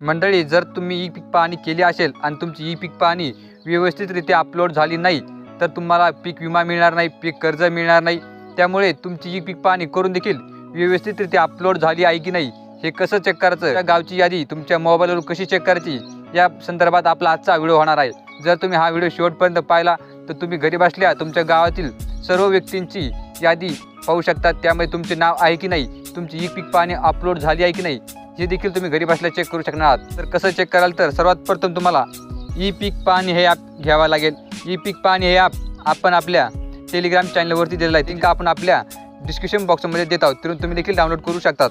मंडळी, जर तुम्ही ई पीक पाहणी केली असेल आणि तुमची ई पीक पाहणी व्यवस्थितरित्या अपलोड झाली नाही तर तुम्हाला पीक विमा मिळणार नाही, पीक कर्ज मिळणार नाही। त्यामुळे तुमची ई पीक पाहणी करून देखील व्यवस्थितरित्या अपलोड झाली आहे की नाही हे कसं चेक करायचं, त्या गावची यादी तुमच्या मोबाईलवर कशी चेक करायची या संदर्भात आपला आजचा व्हिडिओ होणार आहे। जर तुम्ही हा व्हिडिओ शेवटपर्यंत पाहिला तर तुम्ही घरी बसल्या तुमच्या गावातील सर्व व्यक्तींची यादी पाहू शकता। त्यामुळे तुमचे नाव आहे की नाही, तुमची ई पीक पाहणी अपलोड झाली आहे की नाही हे देखील तुम्ही घरी बसल्या चेक करू शकणार आहात। तर कसं चेक कराल, तर सर्वात प्रथम तुम्हाला ई पीक पाहणी हे ॲप घ्यावं लागेल। ई पीक पाहणी हे ॲप आपण आपल्या टेलिग्राम चॅनलवरती दिलेलं आहे, लिंक आपण आपल्या डिस्क्रिप्शन बॉक्समध्ये देत आहोत, तिथून तुम्ही देखील डाउनलोड करू शकतात।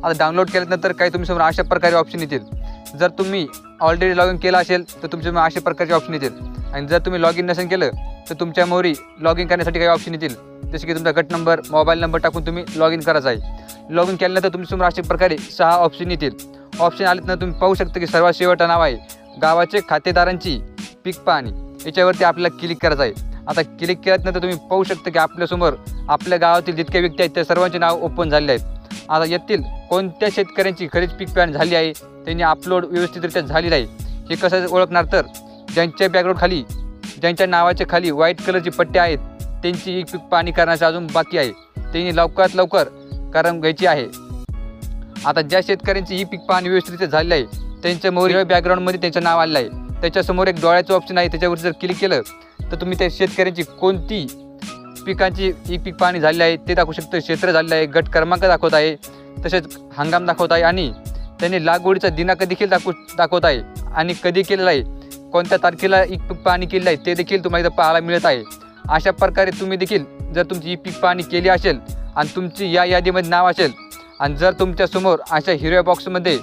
आता डाउनलोड केल्यानंतर काही तुमच्यासमोर अशा प्रकारे ऑप्शन येतील। जर तुम्ही ऑलरेडी लॉग इन केलं असेल तर तुमच्यासमोर अशा प्रकारचे ऑप्शन येतील, आणि जर तुम्ही लॉग इन नसेल केलं तर तुमच्या मोरी लॉग इन करण्यासाठी काही ऑप्शन येतील, जसे की तुमचा गट नंबर, मोबाईल नंबर टाकून तुम्ही लॉग इन करायचा आहे। लॉग इन केल्यानंतर तुमच्यासमोर अशा प्रकारे 6 ऑप्शन येतील। ऑप्शन आल्यानंतर तुम्ही पाहू शकता की सर्वात शेवटचं नाव आहे गावाचे खातेदारांची पीक पाहणी, याच्यावरती आपल्याला क्लिक करायचं आहे। आता क्लिक केल्यानंतर तुम्ही पाहू शकता की आपल्यासमोर आपल्या गावातील जितके व्यक्ती आहेत त्या सर्वांचे नाव ओपन झालेले आहेत। आता यातील कोणत्या शेतकऱ्यांची खरीच पीक पाहणी झाली आहे, त्यांनी अपलोड व्यवस्थितरित्या झालेलं आहे हे कसं ओळखणार, तर ज्यांच्या बॅकग्राऊंड खाली, ज्यांच्या नावाच्या खाली व्हाईट कलरची पट्टी आहेत त्यांची पीक पाहणी करण्याचं अजून बाकी आहे, त्यांनी लवकरात लवकर करून घ्यायची आहे। आता ज्या शेतकऱ्यांची ही पीक पाहणी व्यवस्थित झालेली आहे त्यांच्या मोरी बॅकग्राऊंडमध्ये त्यांचं नाव आलेलं आहे, त्याच्यासमोर एक डोळ्याचं ऑप्शन आहे, त्याच्यावर जर क्लिक केलं तर तुम्ही त्या शेतकऱ्यांची कोणती पिकांची ई पीक पाहणी झालेली आहे ते दाखवू शकतो। क्षेत्र झालेलं आहे, गट क्रमांक दाखवत आहे, तसेच हंगाम दाखवत आहे, आणि त्यांनी लागवडीचा दिनांक देखील दाखवत आहे, आणि कधी केलेला आहे, कोणत्या तारखेला ई पीक पाहणी केलेली आहे ते देखील तुम्हाला इथं पाहायला मिळत आहे। अशा प्रकारे तुम्ही देखील जर तुमची ई पीक पाहणी केली असेल आणि तुमची या यादीमध्ये नाव असेल, आणि जर तुमच्यासमोर अशा हिरव्या बॉक्समध्ये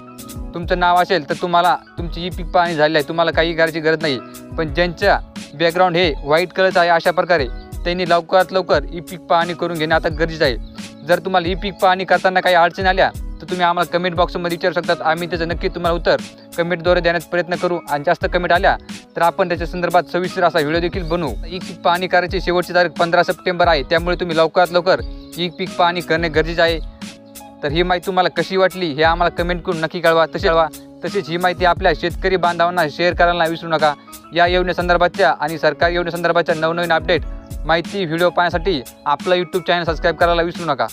तुमचं नाव असेल तर तुम्हाला तुमची ई पीक पाहणी झालेली आहे, तुम्हाला काही करायची गरज नाही। पण ज्यांच्या बॅकग्राऊंड हे व्हाईट कलरचं आहे अशा प्रकारे त्यांनी लवकरात लवकर ई पीक पाहणी करून घेणे आता गरजेचं आहे। जर तुम्हाला ई पीक पाहणी करताना काही अडचणी आल्या तर तुम्ही आम्हाला कमेंट बॉक्समध्ये विचारू शकतात, आम्ही त्याचं नक्की तुम्हाला उत्तर कमेंटद्वारे देण्याचा प्रयत्न करू, आणि जास्त कमेंट आल्या तर आपण त्याच्या संदर्भात सविस्तर असा व्हिडिओ देखील बनवू। ई पीक पाहणी करायची शेवटची तारीख 15 सप्टेंबर आहे, त्यामुळे तुम्ही लवकरात लवकर ई पीक पाहणी करणे गरजेचे आहे। तर ही माहिती तुम्हाला कशी वाटली हे आम्हाला कमेंट करून नक्की कळवा। तसेच ही माहिती आपल्या शेतकरी बांधवांना शेअर करायला विसरू नका। या योजनेसंदर्भातच्या आणि सरकारी योजनेसंदर्भातच्या नवनवीन अपडेट माहिती व्हिडिओ पाहण्यासाठी आपलं यूट्यूब चॅनल सबस्क्राईब करायला विसरू नका।